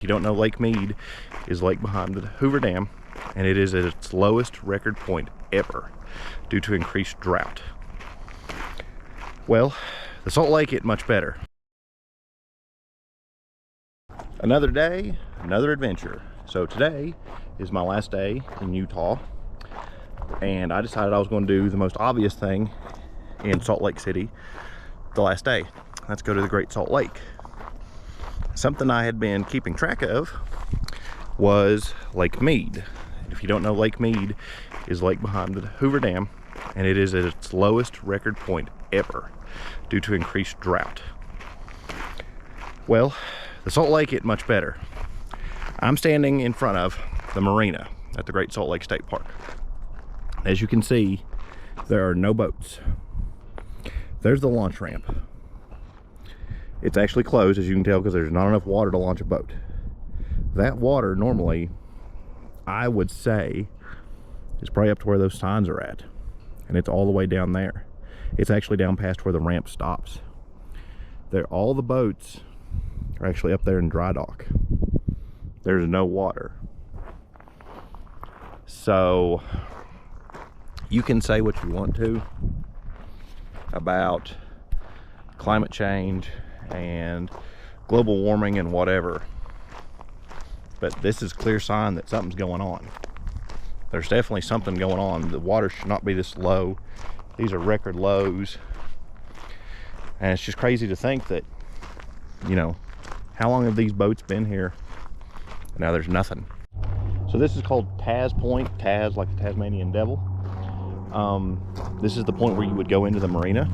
If you don't know, Lake Mead is lake behind the Hoover Dam, and it is at its lowest record point ever due to increased drought. Well, the Salt Lake ain't much better. Another day, another adventure. So today is my last day in Utah, and I decided I was going to do the most obvious thing in Salt Lake City the last day. Let's go to the Great Salt Lake. Something I had been keeping track of was Lake Mead. If you don't know, Lake Mead is lake behind the Hoover Dam, and it is at its lowest record point ever due to increased drought. Well, the Salt Lake ain't much better. I'm standing in front of the marina at the Great Salt Lake State Park. As you can see, there are no boats. There's the launch ramp. It's actually closed, as you can tell, because there's not enough water to launch a boat. That water normally, I would say, is probably up to where those signs are at, and it's all the way down there. It's actually down past where the ramp stops. All the boats are actually up there in dry dock. There's no water. So you can say what you want to about climate change and global warming and whatever, but this is clear sign that something's going on. There's definitely something going on. The water should not be this low. These are record lows, and it's just crazy to think that, you know, how long have these boats been here? Now there's nothing. So this is called Taz Point. Taz, like the Tasmanian devil. This is the point where you would go into the marina.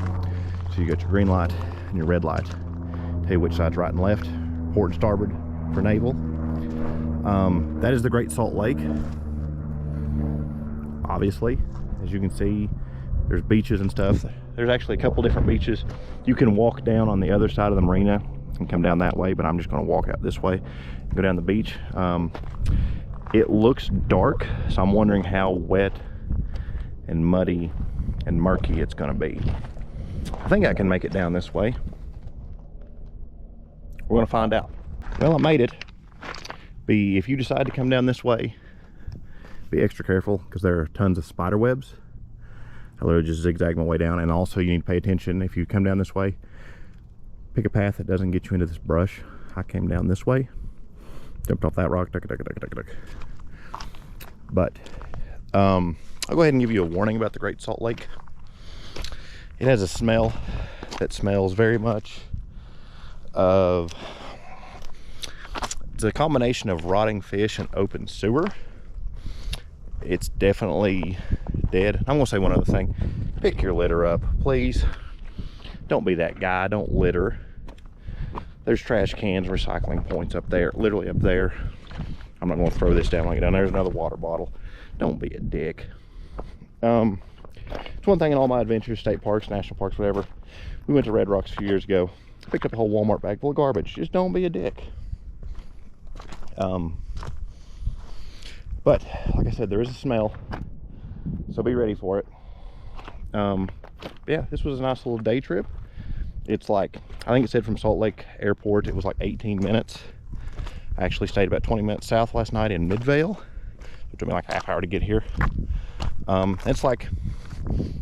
So you got your green light and your red light. Tell you which side's right and left, port and starboard for naval. That is the Great Salt Lake. Obviously, as you can see, there's beaches and stuff. There's actually a couple different beaches. You can walk down on the other side of the marina and come down that way, but I'm just going to walk out this way and go down the beach. It looks dark, so I'm wondering how wet and muddy and murky it's going to be. I think I can make it down this way. We're going to find out. Well, I made it. If you decide to come down this way, be extra careful, because there are tons of spider webs. I literally just zigzag my way down, and also you need to pay attention if you come down this way. Pick a path that doesn't get you into this brush. I came down this way, jumped off that rock, but I'll go ahead and give you a warning about the Great Salt Lake. It has a smell that smells very much of, it's a combination of rotting fish and open sewer. It's definitely dead. I'm gonna say one other thing. Pick your litter up, please. Don't be that guy, don't litter. There's trash cans, recycling points up there, literally up there. I'm not gonna throw this down like it down. There's another water bottle. Don't be a dick. It's one thing in all my adventures, state parks, national parks, whatever. We went to Red Rocks a few years ago. Picked up a whole Walmart bag full of garbage. Just don't be a dick. But like I said, there is a smell, so be ready for it. Yeah, this was a nice little day trip. It's like, I think it said from Salt Lake Airport it was like 18 minutes. I actually stayed about 20 minutes south last night in Midvale. It took me like a half hour to get here. It's like,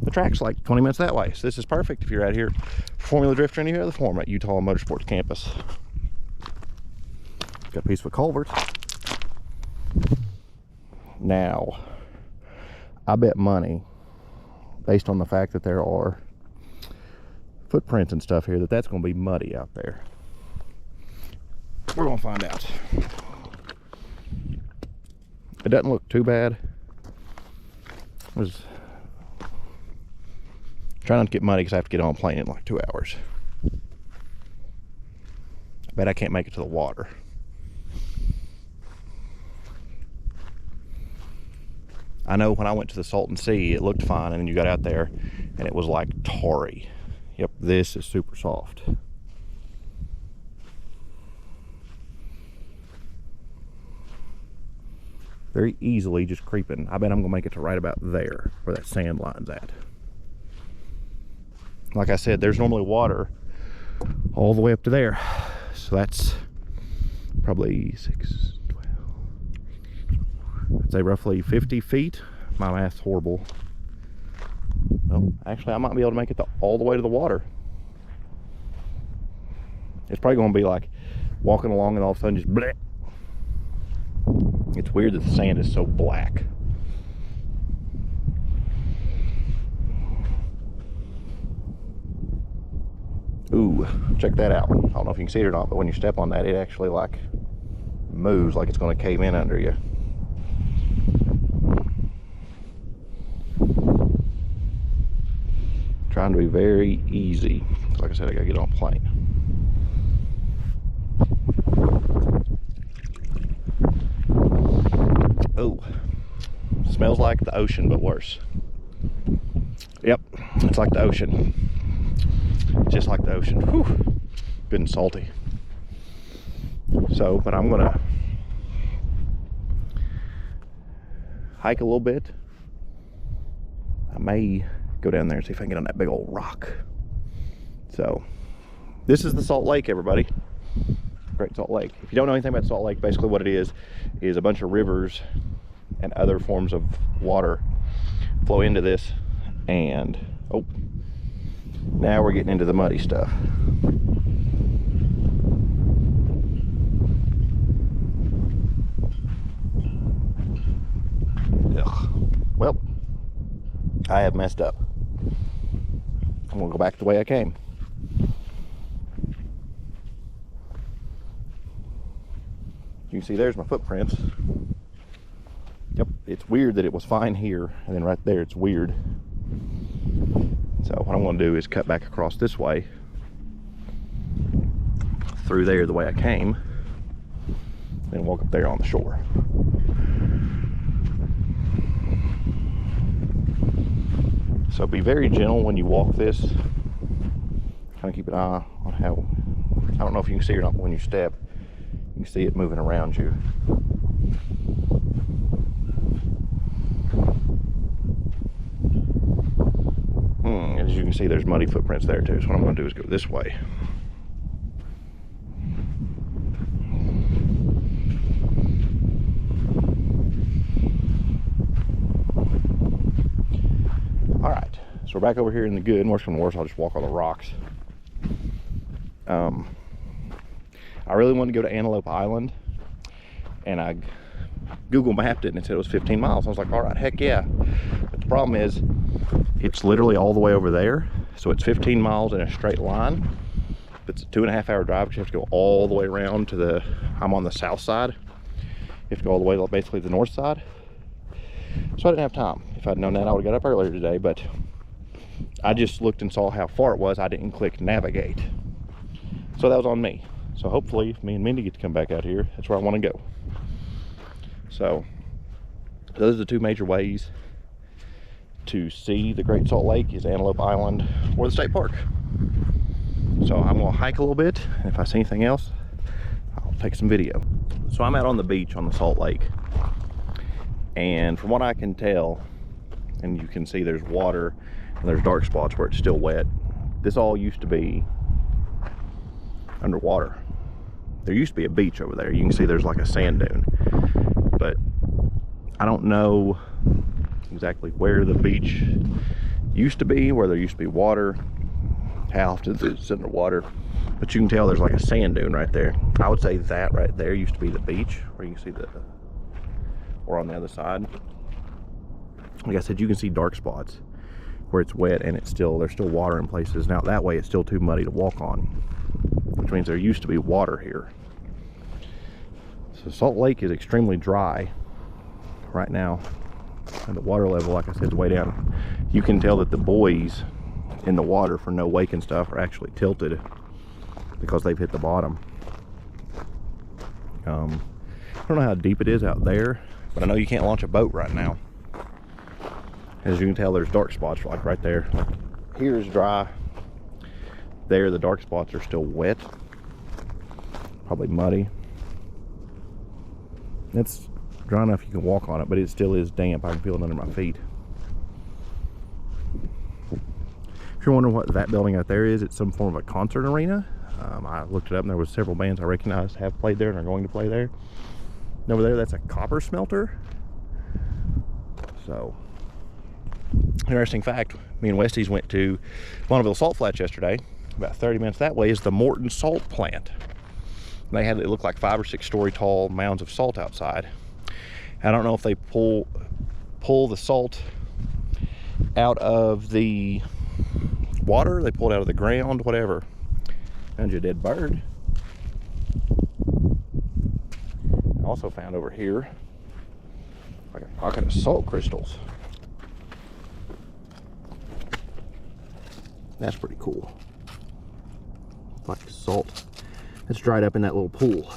the track's like 20 minutes that way, so this is perfect if you're out here Formula Drift or any other form at Utah Motorsports Campus. Got a piece of a culvert. Now, I bet money, based on the fact that there are footprints and stuff here, that's going to be muddy out there. We're going to find out. It doesn't look too bad. I was trying not to get muddy because I have to get on a plane in like 2 hours. I bet I can't make it to the water. I know when I went to the Salton Sea, it looked fine, and then you got out there and it was like tarry. Yep, this is super soft. Very easily just creeping. I bet I'm gonna make it to right about there where that sand line's at. Like I said, there's normally water all the way up to there, so that's probably 6, 12, I'd say roughly 50 feet. My math's horrible. Well, actually, I might be able to make it all the way to the water. It's probably going to be like walking along and all of a sudden just bleh. It's weird that the sand is so black. Ooh, check that out. I don't know if you can see it or not, but when you step on that, it actually like moves like it's going to cave in under you. Trying to be very easy. Like I said, I gotta get on a plane. Oh, smells like the ocean, but worse. Yep, it's like the ocean. Just like the ocean. Whew. Good and salty. So, but I'm gonna hike a little bit. I may go down there and see if I can get on that big old rock. So, this is the Salt Lake, everybody. Great Salt Lake. If you don't know anything about Salt Lake, basically what it is a bunch of rivers and other forms of water flow into this, and oh, now we're getting into the muddy stuff. Ugh. Well, I have messed up. I'm gonna go back the way I came. You can see there's my footprints. Yep, it's weird that it was fine here, and then right there it's weird. So what I'm gonna do is cut back across this way, through there the way I came, then walk up there on the shore. So be very gentle when you walk this. Kind of keep an eye on how, I don't know if you can see it or not, but when you step, you can see it moving around you. As you can see, there's muddy footprints there too. So what I'm going to do is go this way. All right, so we're back over here in the good. Worst come to worst, I'll just walk on the rocks. I really wanted to go to Antelope Island, and I Google mapped it and it said it was 15 miles. I was like, all right, heck yeah. But the problem is, it's literally all the way over there. So it's 15 miles in a straight line. It's a 2.5 hour drive, because you have to go all the way around to the, I'm on the south side. You have to go all the way to basically the north side. So I didn't have time. If I'd known that, I would have got up earlier today, but I just looked and saw how far it was. I didn't click navigate. So that was on me. So hopefully, if me and Mindy get to come back out here, that's where I want to go. So those are the two major ways to see the Great Salt Lake, is Antelope Island or the state park. So I'm gonna hike a little bit, and if I see anything else, I'll take some video. So I'm out on the beach on the Salt Lake, and from what I can tell, and you can see there's water and there's dark spots where it's still wet. This all used to be underwater. There used to be a beach over there. You can see there's like a sand dune, but I don't know exactly where the beach used to be, where there used to be water, how often it's underwater, but you can tell there's like a sand dune right there. I would say that right there used to be the beach, where you can see the, or on the other side. Like I said, you can see dark spots where it's wet and it's still, there's still water in places. Now that way it's still too muddy to walk on, which means there used to be water here. So Salt Lake is extremely dry right now, and the water level, like I said, is way down. You can tell that the buoys in the water for no wake and stuff are actually tilted because they've hit the bottom. I don't know how deep it is out there, but I know you can't launch a boat right now. As you can tell, there's dark spots like right there. Like here is dry. There, the dark spots are still wet, probably muddy. It's dry enough you can walk on it, but it still is damp. I can feel it under my feet. If you're wondering what that building out there is, it's some form of a concert arena. I looked it up and there was several bands I recognized have played there and are going to play there. And over there, that's a copper smelter. So, interesting fact, me and Westies went to Bonneville Salt Flats yesterday. About 30 minutes that way is the Morton Salt Plant. And they had, it looked like 5 or 6 story tall mounds of salt outside. I don't know if they pull the salt out of the water, they pull it out of the ground, whatever. Found you a dead bird. I also found over here like a pocket of salt crystals. That's pretty cool. Like salt that's dried up in that little pool.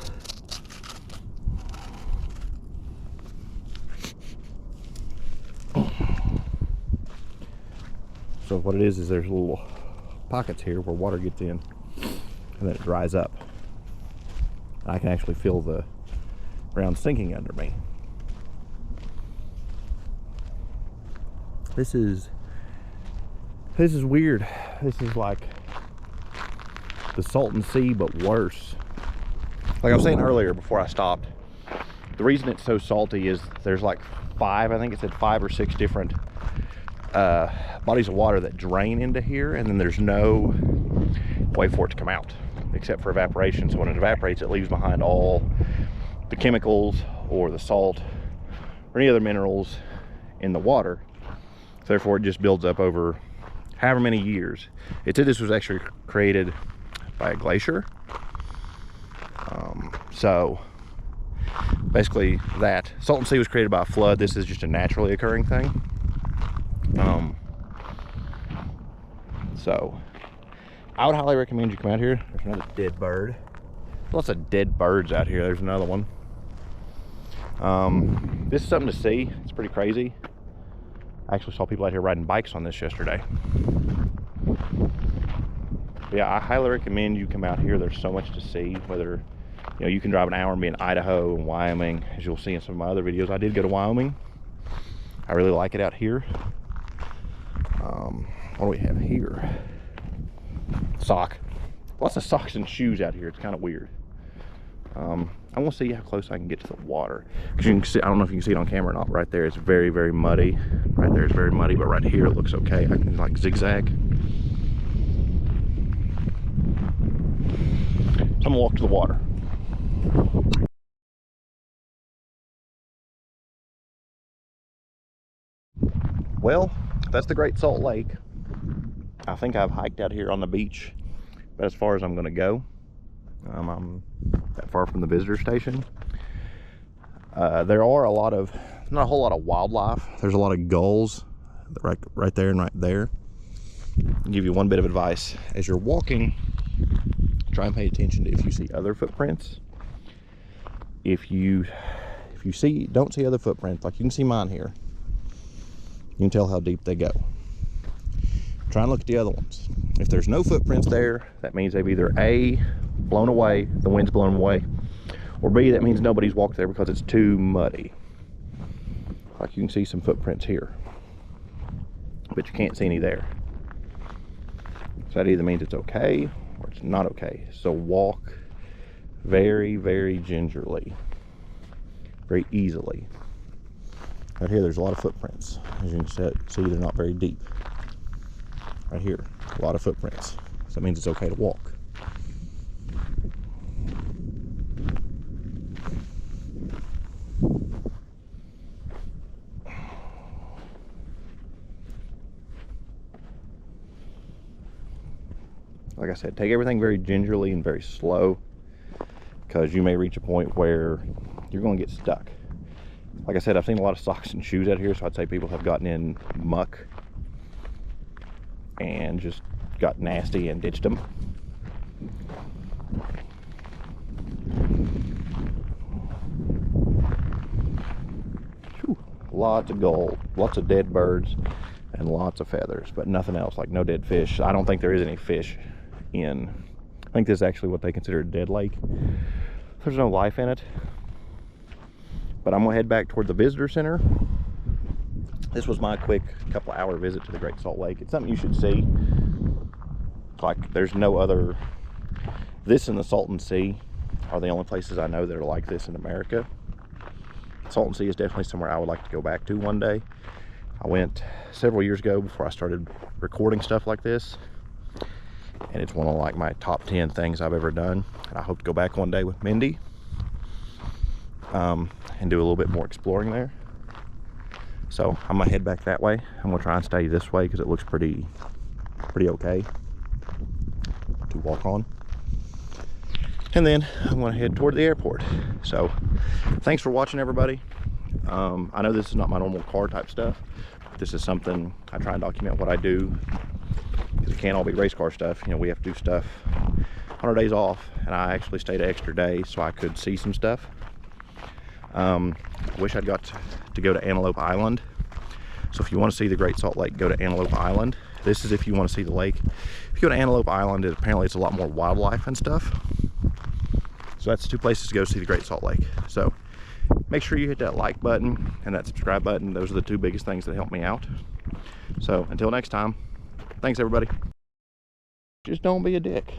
So what it is there's little pockets here where water gets in and then it dries up. I can actually feel the ground sinking under me. This is weird. This is like the Salton Sea, but worse. Like I was saying earlier before I stopped, the reason it's so salty is there's like 5, I think it said 5 or 6 different bodies of water that drain into here, and then there's no way for it to come out except for evaporation. So when it evaporates, it leaves behind all the chemicals or the salt or any other minerals in the water. So therefore it just builds up over however many years. It said this was actually created by a glacier. So basically that Salton Sea was created by a flood. This is just a naturally occurring thing. So I would highly recommend you come out here. There's another dead bird. Lots of dead birds out here. There's another one. This is something to see. It's pretty crazy. I actually saw people out here riding bikes on this yesterday. Yeah, I highly recommend you come out here. There's so much to see. Whether, you know, you can drive an hour and be in Idaho and Wyoming, as you'll see in some of my other videos. I did go to Wyoming. I really like it out here. What do we have here? Sock. Lots of socks and shoes out here. It's kind of weird. I want to see how close I can get to the water, because you can see, I don't know if you can see it on camera or not, but right there it's very, very muddy. Right there it's very muddy, but right here it looks okay. I can like zigzag. So I'm gonna walk to the water. Well, that's the Great Salt Lake. I think I've hiked out here on the beach, but as far as I'm gonna go. I'm that far from the visitor station. There are a lot of, not a whole lot of wildlife. There's a lot of gulls right there and right there. I'll give you one bit of advice. As you're walking, try and pay attention to if you see other footprints. If you don't see other footprints, like you can see mine here, you can tell how deep they go. Try and look at the other ones. If there's no footprints there, that means they've either A, blown away, the wind's blown away, or B, that means nobody's walked there because it's too muddy. Like you can see some footprints here, but you can't see any there. So that either means it's okay or it's not okay. So walk very, very gingerly, very easily. Right here, there's a lot of footprints. As you can see, they're not very deep. Right here, a lot of footprints. So that means it's okay to walk. Like I said, take everything very gingerly and very slow, because you may reach a point where you're going to get stuck. Like I said, I've seen a lot of socks and shoes out here, so I'd say people have gotten in muck and just got nasty and ditched them. Whew. Lots of gold, lots of dead birds, and lots of feathers, but nothing else, like no dead fish. I don't think there is any fish in, I think this is actually what they consider a dead lake. There's no life in it. But I'm gonna head back toward the visitor center. This was my quick couple-hour visit to the Great Salt Lake. It's something you should see. Like, there's no other This and the Salton Sea are the only places I know that are like this in America. Salton Sea is definitely somewhere I would like to go back to one day. I went several years ago before I started recording stuff like this, and it's one of like my top 10 things I've ever done. And I hope to go back one day with Mindy and do a little bit more exploring there. So I'm gonna head back that way. I'm gonna try and stay this way because it looks pretty okay to walk on. And then I'm gonna head toward the airport. So thanks for watching, everybody. I know this is not my normal car type stuff. This is something I try and document what I do, because it can't all be race car stuff. You know, we have to do stuff on our days off, and I actually stayed an extra day so I could see some stuff. I wish I'd got to go to Antelope Island. So if you want to see the Great Salt Lake, go to Antelope Island. This is if you want to see the lake. If you go to Antelope Island, apparently it's a lot more wildlife and stuff. So that's 2 places to go see the Great Salt Lake. So make sure you hit that like button and that subscribe button. Those are the 2 biggest things that help me out. So until next time, thanks everybody. Just don't be a dick.